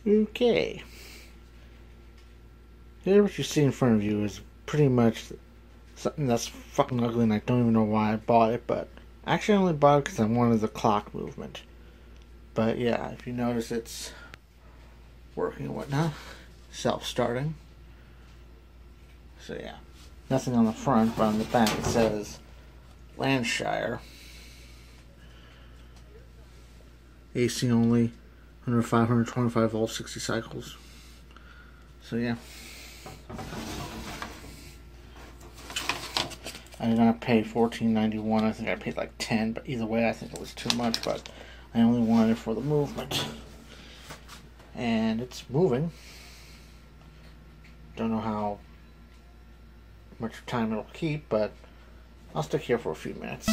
Okay. Here, what you see in front of you is pretty much something that's fucking ugly, and I don't even know why I bought it, but I actually only bought it because I wanted the clock movement. But yeah, if you notice, it's working and whatnot. Self-starting. So yeah, nothing on the front, but on the back it says Lancashire. AC only, under 525 volts, 60 cycles. So yeah. I did not pay $14.91. I think I paid like $10, but either way I think it was too much, but I only wanted it for the movement. And it's moving. Don't know how much time it'll keep, but I'll stick here for a few minutes.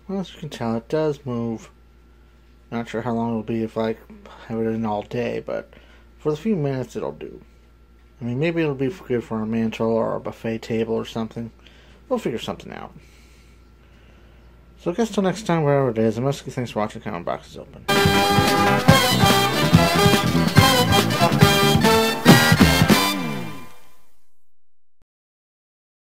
Well, as you can tell, it does move. Not sure how long it'll be if I have it in all day, but for the few minutes it'll do. I mean, maybe it'll be good for a mantel or a buffet table or something. We'll figure something out. So I guess till next time, wherever it is, and mostly thanks for watching. Comment box is open.